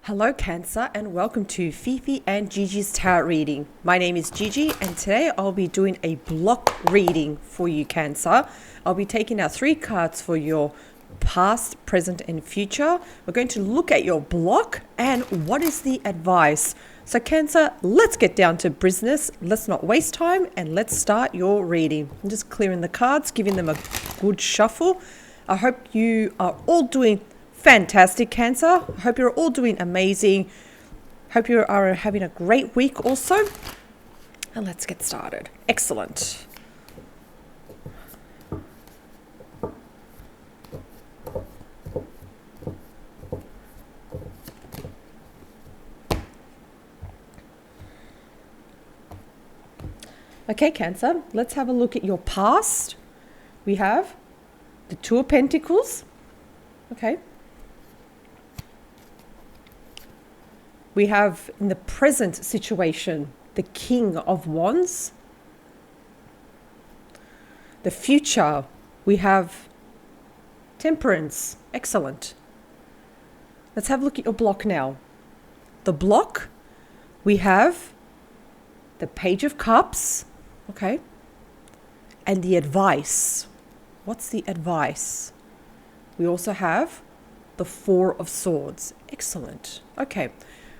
Hello Cancer and welcome to Fifi and Gigi's tarot reading. My name is Gigi and today I'll be doing a block reading for you Cancer. I'll be taking out 3 cards for your past, present and future. We're going to look at your block and what is the advice. So Cancer, let's get down to business. Let's not waste time and let's start your reading. I'm just clearing the cards, giving them a good shuffle. I hope you are all doing fantastic Cancer. I hope you're all doing amazing. Hope you are having a great week also. And let's get started. Excellent. Okay Cancer, let's have a look at your past. We have the 2 of Pentacles. Okay. We have in the present situation, the King of Wands. The future, we have Temperance. Excellent. Let's have a look at your block now. The block, we have the Page of Cups. Okay. And the advice. What's the advice? We also have the 4 of Swords. Excellent. Okay.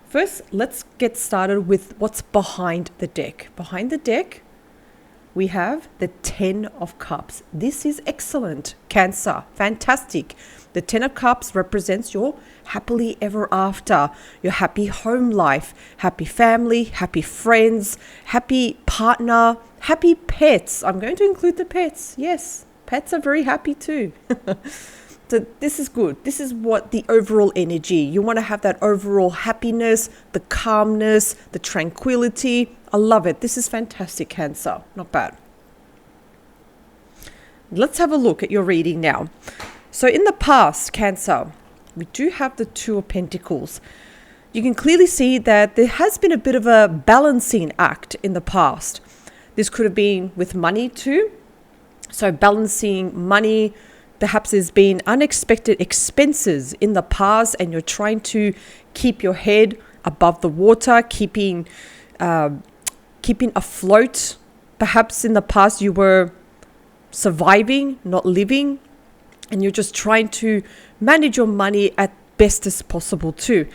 First, let's get started with what's behind the deck. Behind the deck, we have the 10 of Cups. This is excellent, Cancer. Fantastic. The 10 of Cups represents your happily ever after, your happy home life, happy family, happy friends, happy partner, happy pets. I'm going to include the pets. Yes, pets are very happy too. So this is good. This is what the overall energy. You want to have that overall happiness, the calmness, the tranquility. I love it. This is fantastic, Cancer. Not bad. Let's have a look at your reading now. So in the past, Cancer, we do have the 2 of Pentacles. You can clearly see that there has been a bit of a balancing act in the past. This could have been with money too. So balancing money. Perhaps there's been unexpected expenses in the past and you're trying to keep your head above the water, keeping afloat. Perhaps in the past you were surviving, not living, and you're just trying to manage your money at best as possible too.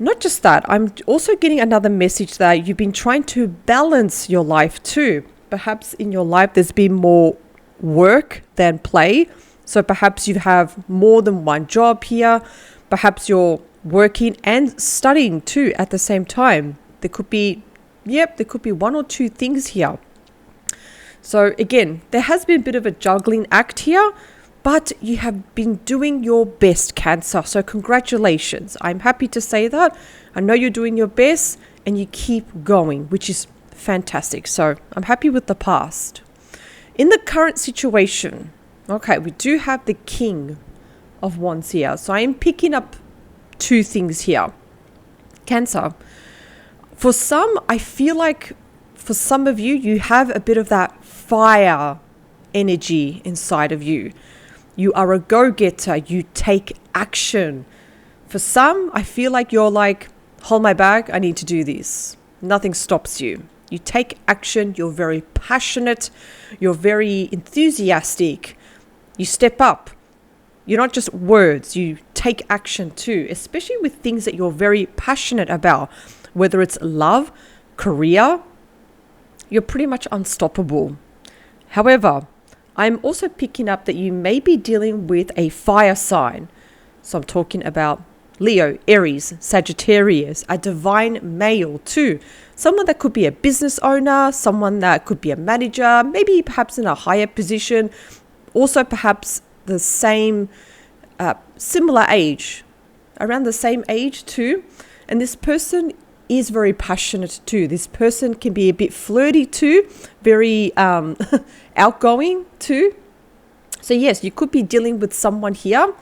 Not just that, I'm also getting another message that you've been trying to balance your life too. Perhaps in your life there's been more work than play. So perhaps you have more than one job here. Perhaps you're working and studying too at the same time. There could be 1 or 2 things here. So again, there has been a bit of a juggling act here, but you have been doing your best, Cancer. So congratulations. I'm happy to say that. I know you're doing your best and you keep going, which is fantastic. So I'm happy with the past. In the current situation, okay, we do have the King of Wands here. So I am picking up 2 things here. Cancer, for some, I feel like for some of you, you have a bit of that fire energy inside of you. You are a go-getter. You take action. For some, I feel like you're like, hold my bag, I need to do this. Nothing stops you. You take action. You're very passionate. You're very enthusiastic. You step up. You're not just words. You take action too, especially with things that you're very passionate about, whether it's love, career. You're pretty much unstoppable. However, I'm also picking up that you may be dealing with a fire sign. So I'm talking about Leo, Aries, Sagittarius, a divine male too. Someone that could be a business owner, someone that could be a manager, maybe perhaps in a higher position. Also perhaps the same, similar age, around the same age too. And this person is very passionate too. This person can be a bit flirty too, very outgoing too. So yes, you could be dealing with someone here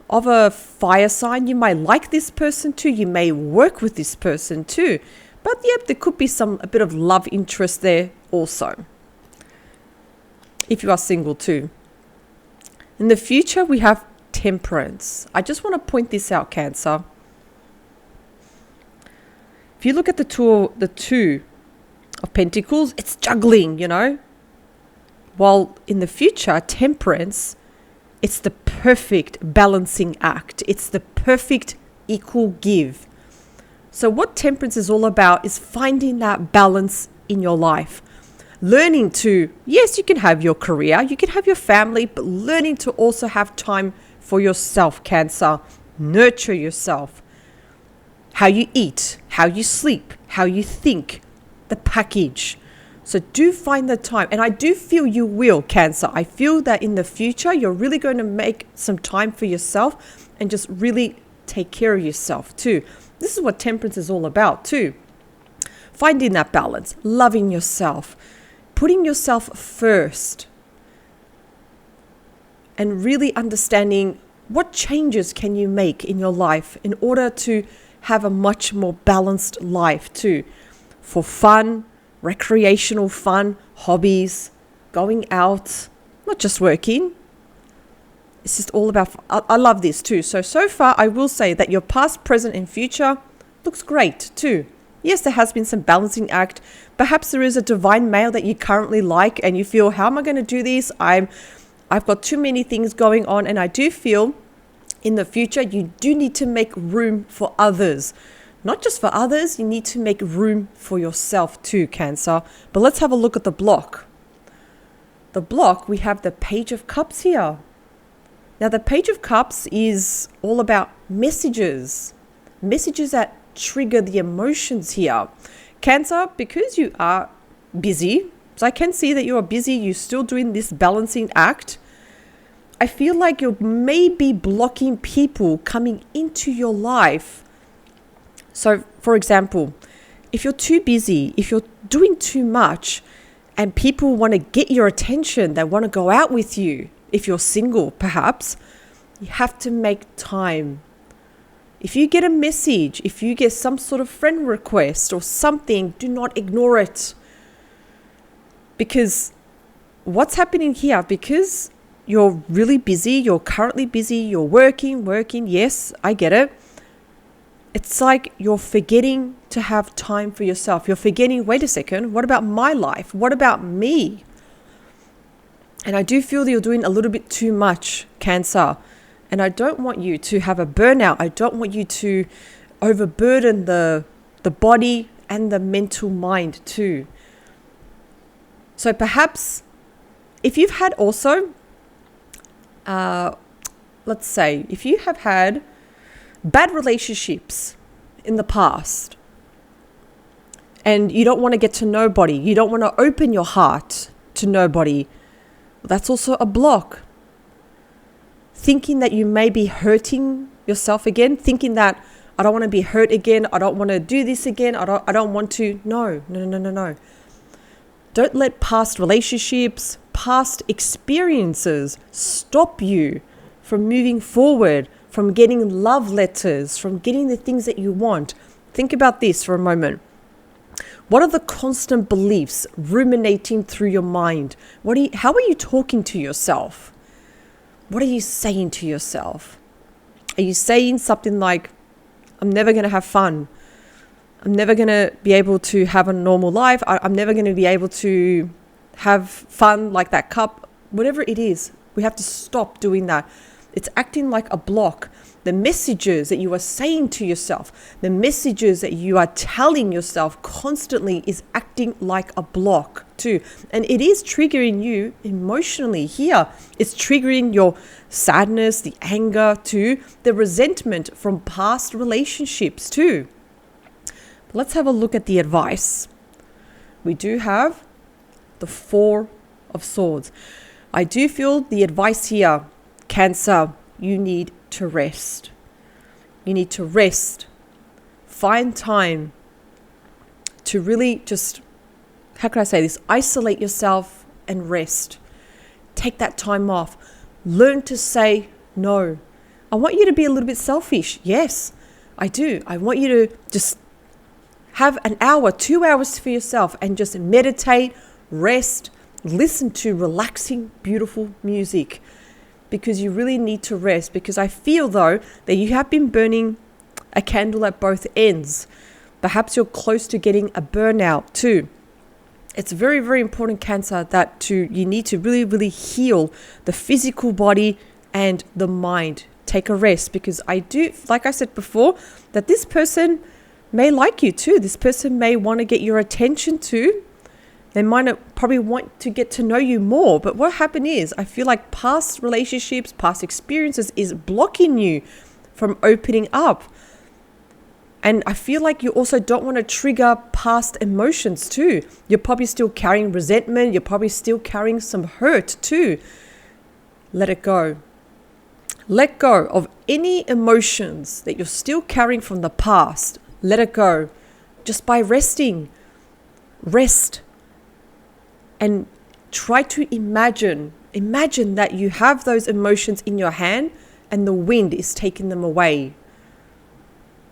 of a fire sign. You might like this person too. You may work with this person too. But yep, there could be a bit of love interest there also. If you are single too. In the future, we have Temperance. I just want to point this out, Cancer. If you look at the two of Pentacles, it's juggling, you know. While in the future, Temperance, it's the perfect balancing act. It's the perfect equal give. So what Temperance is all about is finding that balance in your life. Learning to, yes, you can have your career, you can have your family, but learning to also have time for yourself, Cancer. Nurture yourself. How you eat, how you sleep, how you think, the package. So do find the time. And I do feel you will, Cancer. I feel that in the future, you're really going to make some time for yourself and just really take care of yourself too. This is what Temperance is all about too. Finding that balance, loving yourself, putting yourself first, and really understanding what changes can you make in your life in order to have a much more balanced life too. For fun, recreational fun, hobbies, going out, not just working. It's just all about, I love this too. So far, I will say that your past, present, and future looks great too. Yes, there has been some balancing act. Perhaps there is a divine male that you currently like and you feel, how am I going to do this? I've got too many things going on. And I do feel in the future, you do need to make room for others. Not just for others, you need to make room for yourself too, Cancer. But let's have a look at the block. The block, we have the Page of Cups here. Now, the Page of Cups is all about messages. Messages that trigger the emotions here. Cancer, because you are busy, so I can see that you are busy, you're still doing this balancing act. I feel like you're maybe blocking people coming into your life. So, for example, if you're too busy, if you're doing too much and people want to get your attention, they want to go out with you, if you're single, perhaps, you have to make time. If you get a message, if you get some sort of friend request or something, do not ignore it. Because what's happening here, because you're really busy, you're currently busy, you're working, yes, I get it. It's like you're forgetting to have time for yourself. You're forgetting, wait a second, what about my life? What about me? And I do feel that you're doing a little bit too much, Cancer. And I don't want you to have a burnout. I don't want you to overburden the body and the mental mind too. So perhaps if you've had also, let's say, if you have had bad relationships in the past and you don't want to get to nobody, you don't want to open your heart to nobody, that's also a block. Thinking that you may be hurting yourself again, thinking that I don't want to be hurt again, I don't want to do this again, I don't want to. No. Don't let past relationships, past experiences stop you from moving forward, from getting love letters, from getting the things that you want. Think about this for a moment. What are the constant beliefs ruminating through your mind? How are you talking to yourself? What are you saying to yourself? Are you saying something like, I'm never going to have fun. I'm never going to be able to have a normal life. I'm never going to be able to have fun like that cup. Whatever it is, we have to stop doing that. It's acting like a block. The messages that you are saying to yourself, the messages that you are telling yourself constantly is acting like a block too. And it is triggering you emotionally here. It's triggering your sadness, the anger too, the resentment from past relationships too. But let's have a look at the advice. We do have the Four of Swords. I do feel the advice here, Cancer, you need to rest. You need to rest. Find time to really just, how can I say this? Isolate yourself and rest. Take that time off. Learn to say no. I want you to be a little bit selfish. Yes, I do. I want you to just have an hour, 2 hours for yourself and just meditate, rest, listen to relaxing, beautiful music. Because you really need to rest. Because I feel though that you have been burning a candle at both ends. Perhaps you're close to getting a burnout too. It's very, very important, Cancer, that you need to really, really heal the physical body and the mind. Take a rest, because I do, like I said before, that this person may like you too. This person may want to get your attention too. They might probably want to get to know you more. But what happened is, I feel like past relationships, past experiences is blocking you from opening up. And I feel like you also don't want to trigger past emotions too. You're probably still carrying resentment. You're probably still carrying some hurt too. Let it go. Let go of any emotions that you're still carrying from the past. Let it go just by resting. Rest. And try to imagine that you have those emotions in your hand and the wind is taking them away.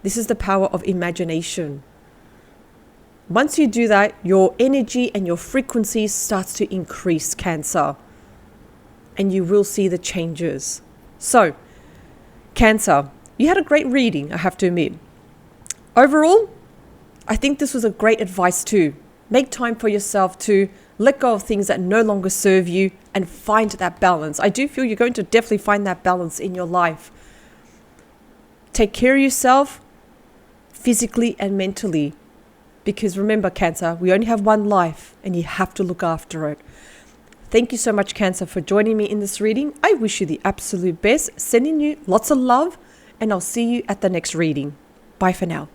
This is the power of imagination. Once you do that, your energy and your frequency starts to increase, Cancer. And you will see the changes. So, Cancer, you had a great reading, I have to admit. Overall, I think this was a great advice too. Make time for yourself to let go of things that no longer serve you and find that balance. I do feel you're going to definitely find that balance in your life. Take care of yourself physically and mentally. Because remember, Cancer, we only have one life and you have to look after it. Thank you so much, Cancer, for joining me in this reading. I wish you the absolute best. Sending you lots of love, and I'll see you at the next reading. Bye for now.